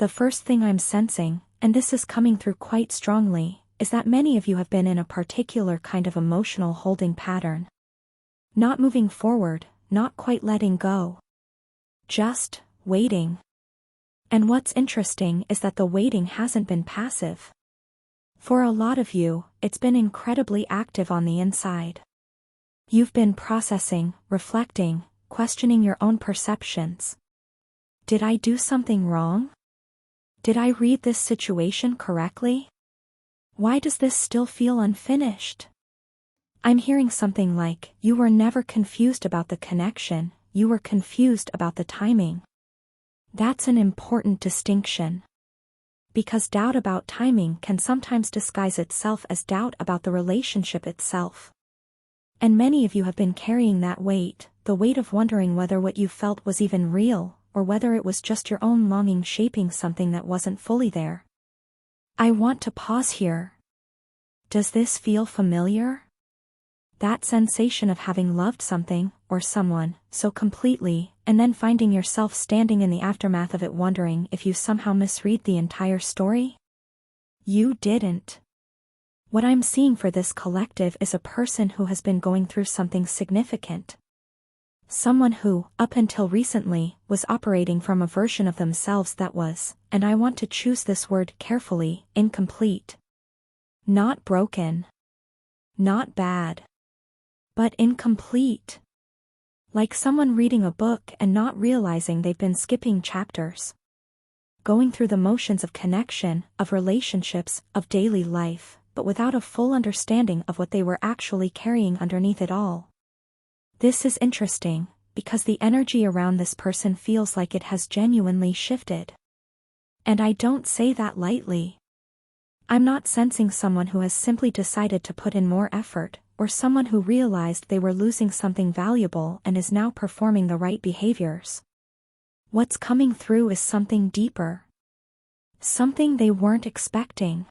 The first thing I'm sensing, and this is coming through quite strongly, is that many of you have been in a particular kind of emotional holding pattern. Not moving forward, not quite letting go. Just waiting. And what's interesting is that the waiting hasn't been passive. For a lot of you, it's been incredibly active on the inside. You've been processing, reflecting, questioning your own perceptions. Did I do something wrong? Did I read this situation correctly? Why does this still feel unfinished? I'm hearing something like, you were never confused about the connection, you were confused about the timing. That's an important distinction. Because doubt about timing can sometimes disguise itself as doubt about the relationship itself. And many of you have been carrying that weight, the weight of wondering whether what you felt was even real, or whether it was just your own longing shaping something that wasn't fully there. I want to pause here. Does this feel familiar? That sensation of having loved something, or someone, so completely, and then finding yourself standing in the aftermath of it wondering if you somehow misread the entire story? You didn't. What I'm seeing for this collective is a person who has been going through something significant. Someone who, up until recently, was operating from a version of themselves that was, and I want to choose this word carefully, incomplete. Not broken. Not bad. But incomplete. Like someone reading a book and not realizing they've been skipping chapters. Going through the motions of connection, of relationships, of daily life, but without a full understanding of what they were actually carrying underneath it all. This is interesting, because the energy around this person feels like it has genuinely shifted. And I don't say that lightly. I'm not sensing someone who has simply decided to put in more effort, or someone who realized they were losing something valuable and is now performing the right behaviors. What's coming through is something deeper. Something they weren't expecting.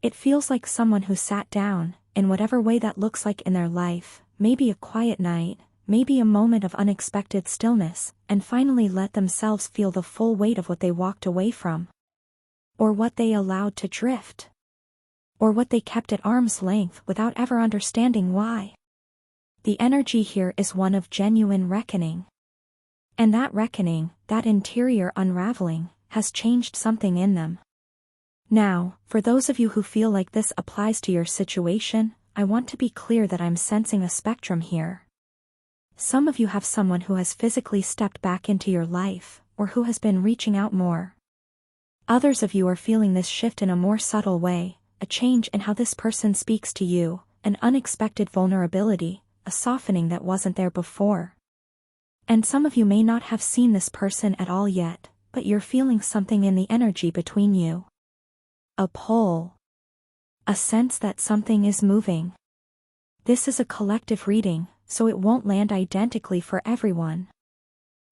It feels like someone who sat down, in whatever way that looks like in their life, maybe a quiet night, maybe a moment of unexpected stillness, and finally let themselves feel the full weight of what they walked away from. Or what they allowed to drift. Or what they kept at arm's length without ever understanding why. The energy here is one of genuine reckoning. And that reckoning, that interior unraveling, has changed something in them. Now, for those of you who feel like this applies to your situation, I want to be clear that I'm sensing a spectrum here. Some of you have someone who has physically stepped back into your life, or who has been reaching out more. Others of you are feeling this shift in a more subtle way, a change in how this person speaks to you, an unexpected vulnerability, a softening that wasn't there before. And some of you may not have seen this person at all yet, but you're feeling something in the energy between you. A pull. A sense that something is moving. This is a collective reading, so it won't land identically for everyone.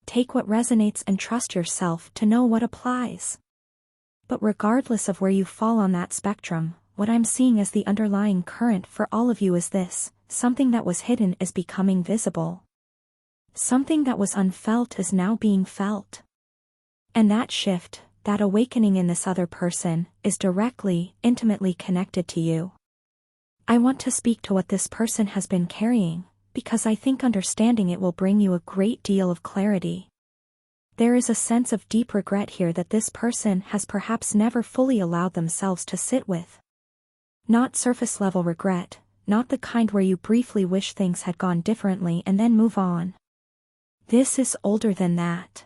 Take what resonates and trust yourself to know what applies. But regardless of where you fall on that spectrum, what I'm seeing as the underlying current for all of you is this: something that was hidden is becoming visible. Something that was unfelt is now being felt. And that shift, that awakening in this other person, is directly, intimately connected to you. I want to speak to what this person has been carrying, because I think understanding it will bring you a great deal of clarity. There is a sense of deep regret here that this person has perhaps never fully allowed themselves to sit with. Not surface-level regret, not the kind where you briefly wish things had gone differently and then move on. This is older than that.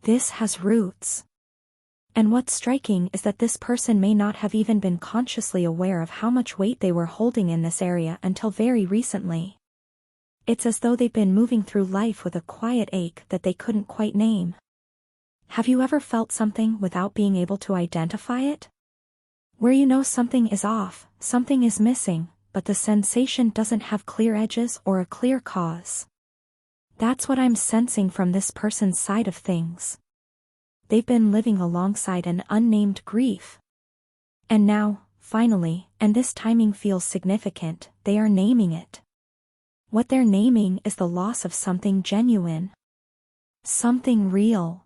This has roots. And what's striking is that this person may not have even been consciously aware of how much weight they were holding in this area until very recently. It's as though they've been moving through life with a quiet ache that they couldn't quite name. Have you ever felt something without being able to identify it? Where you know something is off, something is missing, but the sensation doesn't have clear edges or a clear cause. That's what I'm sensing from this person's side of things. They've been living alongside an unnamed grief. And now, finally, and this timing feels significant, they are naming it. What they're naming is the loss of something genuine. Something real.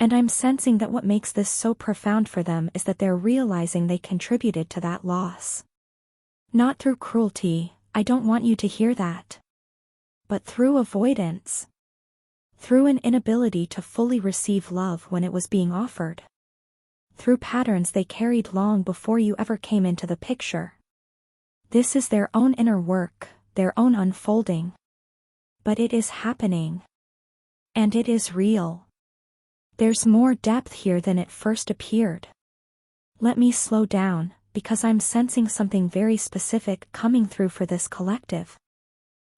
And I'm sensing that what makes this so profound for them is that they're realizing they contributed to that loss. Not through cruelty, I don't want you to hear that. But through avoidance. Through an inability to fully receive love when it was being offered. Through patterns they carried long before you ever came into the picture. This is their own inner work, their own unfolding. But it is happening. And it is real. There's more depth here than it first appeared. Let me slow down, because I'm sensing something very specific coming through for this collective.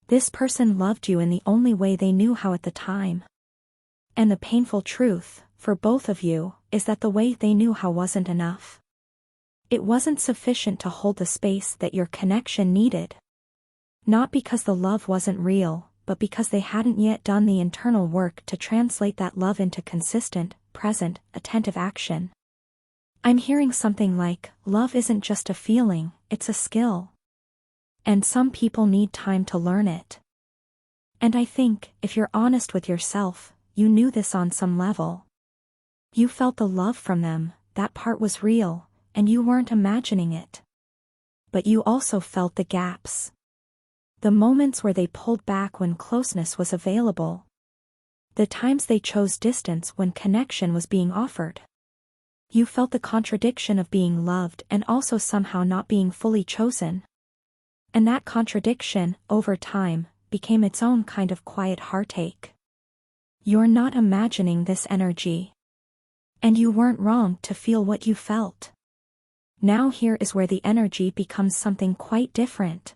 This person loved you in the only way they knew how at the time. And the painful truth, for both of you, is that the way they knew how wasn't enough. It wasn't sufficient to hold the space that your connection needed. Not because the love wasn't real, but because they hadn't yet done the internal work to translate that love into consistent, present, attentive action. I'm hearing something like, love isn't just a feeling, it's a skill. And some people need time to learn it. And I think, if you're honest with yourself, you knew this on some level. You felt the love from them, that part was real, and you weren't imagining it. But you also felt the gaps. The moments where they pulled back when closeness was available. The times they chose distance when connection was being offered. You felt the contradiction of being loved and also somehow not being fully chosen. And that contradiction, over time, became its own kind of quiet heartache. You're not imagining this energy. And you weren't wrong to feel what you felt. Now here is where the energy becomes something quite different.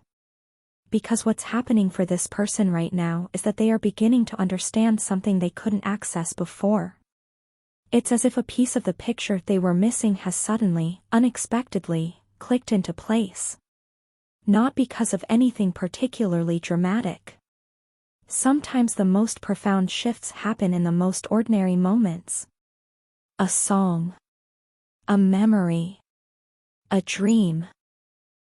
Because what's happening for this person right now is that they are beginning to understand something they couldn't access before. It's as if a piece of the picture they were missing has suddenly, unexpectedly, clicked into place. Not because of anything particularly dramatic. Sometimes the most profound shifts happen in the most ordinary moments. A song. A memory. A dream.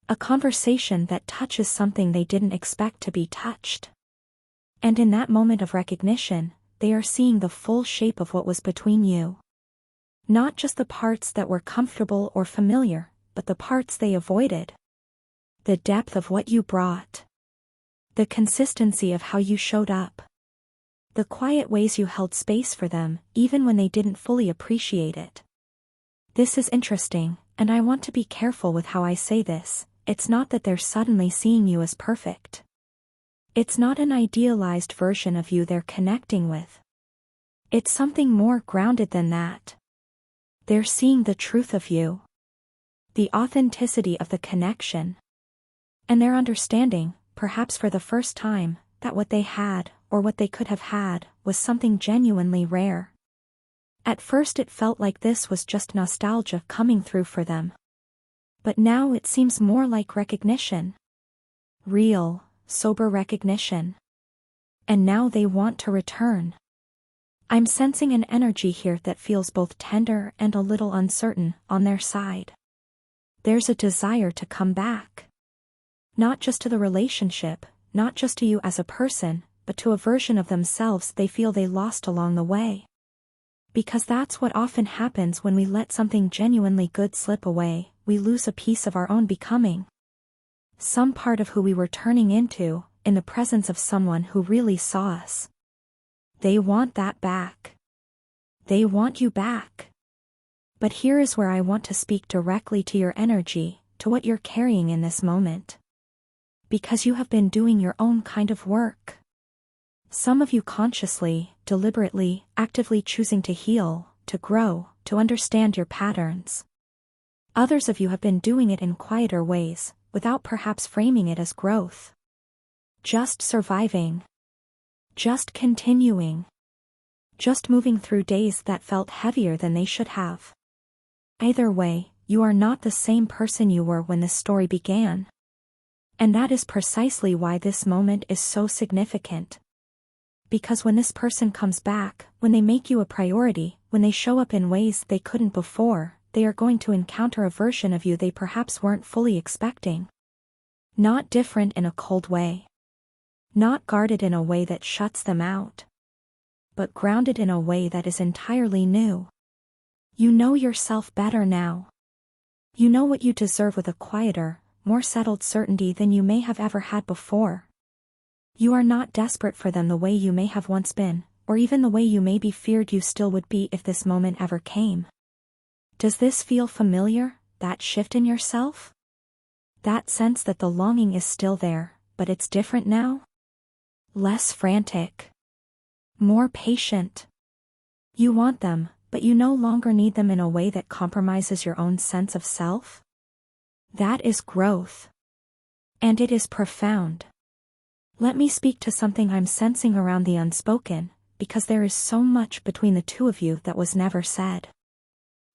A conversation that touches something they didn't expect to be touched. And in that moment of recognition, they are seeing the full shape of what was between you. Not just the parts that were comfortable or familiar, but the parts they avoided. The depth of what you brought. The consistency of how you showed up. The quiet ways you held space for them, even when they didn't fully appreciate it. This is interesting, and I want to be careful with how I say this. It's not that they're suddenly seeing you as perfect. It's not an idealized version of you they're connecting with. It's something more grounded than that. They're seeing the truth of you. The authenticity of the connection. And they're understanding, perhaps for the first time, that what they had, or what they could have had, was something genuinely rare. At first it felt like this was just nostalgia coming through for them. But now it seems more like recognition. Real, sober recognition. And now they want to return. I'm sensing an energy here that feels both tender and a little uncertain on their side. There's a desire to come back. Not just to the relationship, not just to you as a person, but to a version of themselves they feel they lost along the way. Because that's what often happens when we let something genuinely good slip away, we lose a piece of our own becoming. Some part of who we were turning into, in the presence of someone who really saw us. They want that back. They want you back. But here is where I want to speak directly to your energy, to what you're carrying in this moment. Because you have been doing your own kind of work. Some of you consciously, deliberately, actively choosing to heal, to grow, to understand your patterns. Others of you have been doing it in quieter ways, without perhaps framing it as growth. Just surviving. Just continuing. Just moving through days that felt heavier than they should have. Either way, you are not the same person you were when this story began. And that is precisely why this moment is so significant. Because when this person comes back, when they make you a priority, when they show up in ways they couldn't before, they are going to encounter a version of you they perhaps weren't fully expecting. Not different in a cold way. Not guarded in a way that shuts them out. but grounded in a way that is entirely new. You know yourself better now. You know what you deserve with a quieter, more settled certainty than you may have ever had before. You are not desperate for them the way you may have once been, or even the way you maybe feared you still would be if this moment ever came. Does this feel familiar, that shift in yourself? That sense that the longing is still there, but it's different now? Less frantic. More patient. You want them, but you no longer need them in a way that compromises your own sense of self? That is growth. And it is profound. Let me speak to something I'm sensing around the unspoken, because there is so much between the two of you that was never said.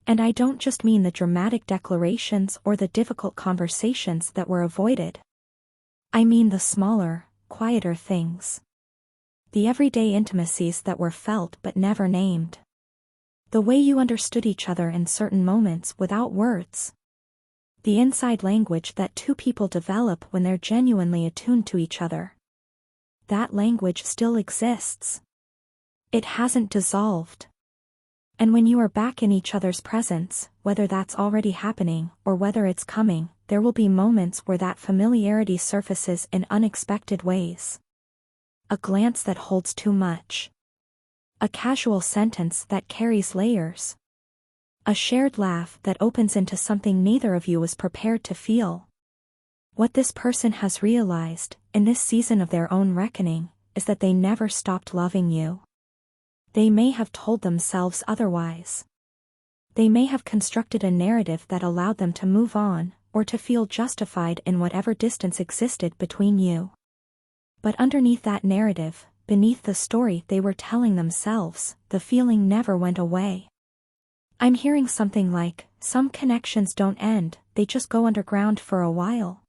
And I don't just mean the dramatic declarations or the difficult conversations that were avoided. I mean the smaller, quieter things. The everyday intimacies that were felt but never named. The way you understood each other in certain moments without words. The inside language that two people develop when they're genuinely attuned to each other. That language still exists. It hasn't dissolved. And when you are back in each other's presence, whether that's already happening or whether it's coming, there will be moments where that familiarity surfaces in unexpected ways. A glance that holds too much. A casual sentence that carries layers. A shared laugh that opens into something neither of you was prepared to feel. What this person has realized, in this season of their own reckoning, is that they never stopped loving you. They may have told themselves otherwise. They may have constructed a narrative that allowed them to move on, or to feel justified in whatever distance existed between you. But underneath that narrative, beneath the story they were telling themselves, the feeling never went away. I'm hearing something like, some connections don't end, they just go underground for a while.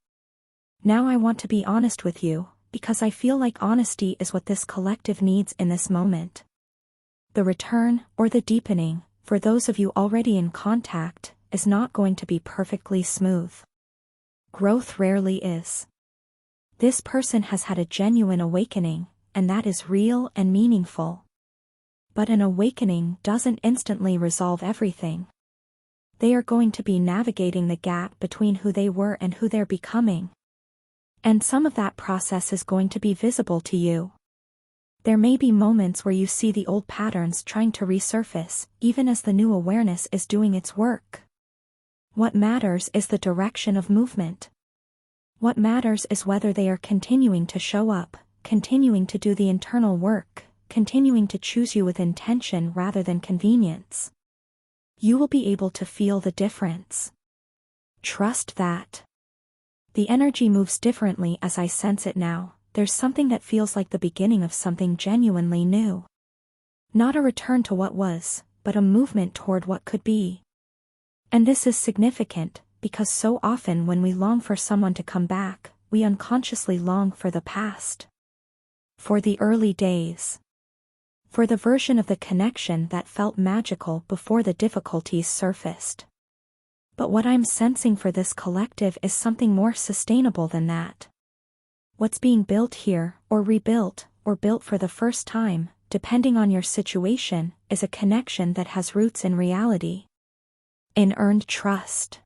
Now I want to be honest with you, because I feel like honesty is what this collective needs in this moment. The return, or the deepening, for those of you already in contact, is not going to be perfectly smooth. Growth rarely is. This person has had a genuine awakening, and that is real and meaningful. But an awakening doesn't instantly resolve everything. They are going to be navigating the gap between who they were and who they're becoming. And some of that process is going to be visible to you. There may be moments where you see the old patterns trying to resurface, even as the new awareness is doing its work. What matters is the direction of movement. What matters is whether they are continuing to show up, continuing to do the internal work, continuing to choose you with intention rather than convenience. You will be able to feel the difference. Trust that. The energy moves differently as I sense it now. There's something that feels like the beginning of something genuinely new. Not a return to what was, but a movement toward what could be. And this is significant, because so often when we long for someone to come back, we unconsciously long for the past. For the early days. For the version of the connection that felt magical before the difficulties surfaced. But what I'm sensing for this collective is something more sustainable than that. What's being built here, or rebuilt, or built for the first time, depending on your situation, is a connection that has roots in reality. In earned trust.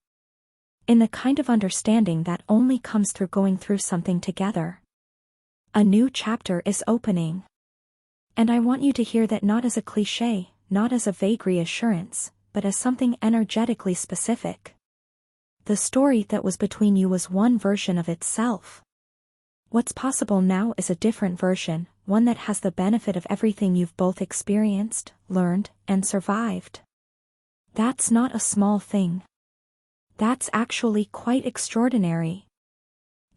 In the kind of understanding that only comes through going through something together. A new chapter is opening. And I want you to hear that not as a cliché, not as a vague reassurance, but as something energetically specific. The story that was between you was one version of itself. What's possible now is a different version, one that has the benefit of everything you've both experienced, learned, and survived. That's not a small thing. That's actually quite extraordinary.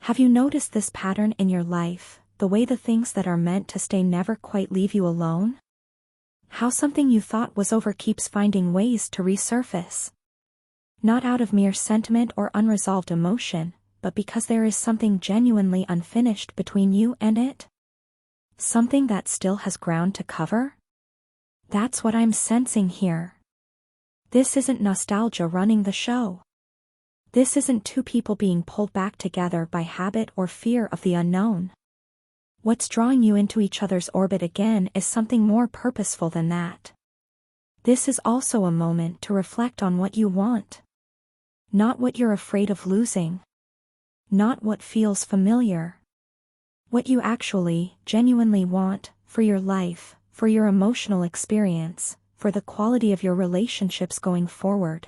Have you noticed this pattern in your life, the way the things that are meant to stay never quite leave you alone? How something you thought was over keeps finding ways to resurface. Not out of mere sentiment or unresolved emotion, but because there is something genuinely unfinished between you and it? Something that still has ground to cover? That's what I'm sensing here. This isn't nostalgia running the show. This isn't two people being pulled back together by habit or fear of the unknown. What's drawing you into each other's orbit again is something more purposeful than that. This is also a moment to reflect on what you want. Not what you're afraid of losing. Not what feels familiar. What you actually, genuinely want, for your life, for your emotional experience, for the quality of your relationships going forward.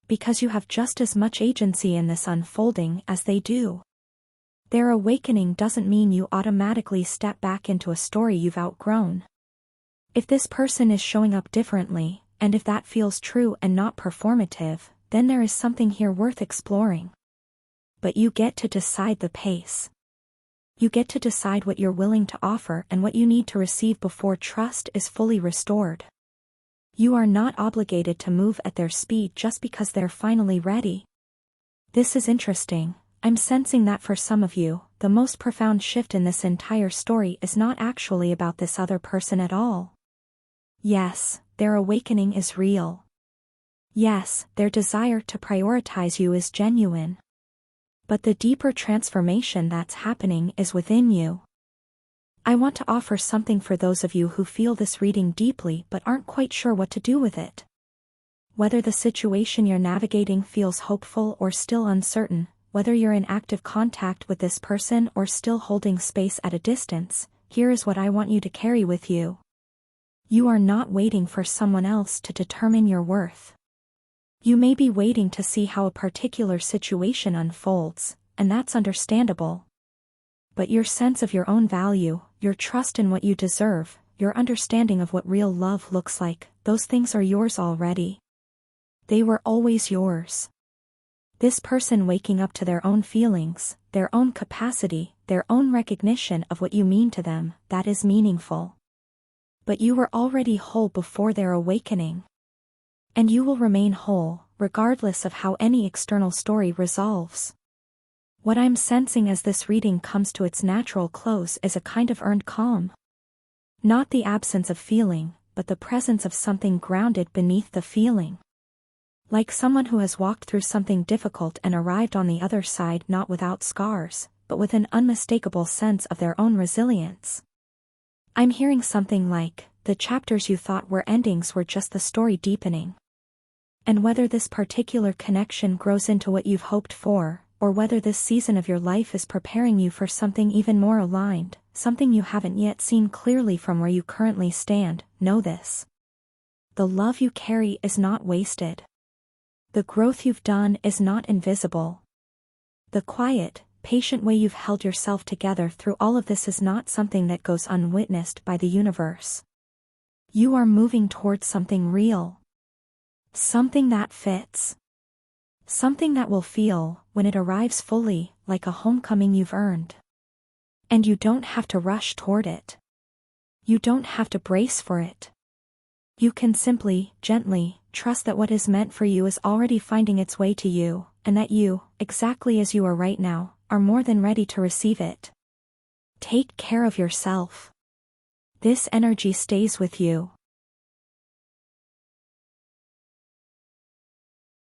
Because you have just as much agency in this unfolding as they do. Their awakening doesn't mean you automatically step back into a story you've outgrown. If this person is showing up differently, and if that feels true and not performative, then there is something here worth exploring. But you get to decide the pace. You get to decide what you're willing to offer and what you need to receive before trust is fully restored. You are not obligated to move at their speed just because they're finally ready. This is interesting. I'm sensing that for some of you, the most profound shift in this entire story is not actually about this other person at all. Yes, their awakening is real. Yes, their desire to prioritize you is genuine. But the deeper transformation that's happening is within you. I want to offer something for those of you who feel this reading deeply but aren't quite sure what to do with it. Whether the situation you're navigating feels hopeful or still uncertain, whether you're in active contact with this person or still holding space at a distance, here is what I want you to carry with you. You are not waiting for someone else to determine your worth. You may be waiting to see how a particular situation unfolds, and that's understandable. But your sense of your own value, your trust in what you deserve, your understanding of what real love looks like, those things are yours already. They were always yours. This person waking up to their own feelings, their own capacity, their own recognition of what you mean to them, that is meaningful. But you were already whole before their awakening. And you will remain whole, regardless of how any external story resolves. What I'm sensing as this reading comes to its natural close is a kind of earned calm. Not the absence of feeling, but the presence of something grounded beneath the feeling. Like someone who has walked through something difficult and arrived on the other side not without scars, but with an unmistakable sense of their own resilience. I'm hearing something like, the chapters you thought were endings were just the story deepening. And whether this particular connection grows into what you've hoped for, or whether this season of your life is preparing you for something even more aligned, something you haven't yet seen clearly from where you currently stand, know this. The love you carry is not wasted. The growth you've done is not invisible. The quiet, patient way you've held yourself together through all of this is not something that goes unwitnessed by the universe. You are moving towards something real. Something that fits. Something that will feel, when it arrives fully, like a homecoming you've earned. And you don't have to rush toward it. You don't have to brace for it. You can simply, gently, trust that what is meant for you is already finding its way to you, and that you, exactly as you are right now, are more than ready to receive it. Take care of yourself. This energy stays with you.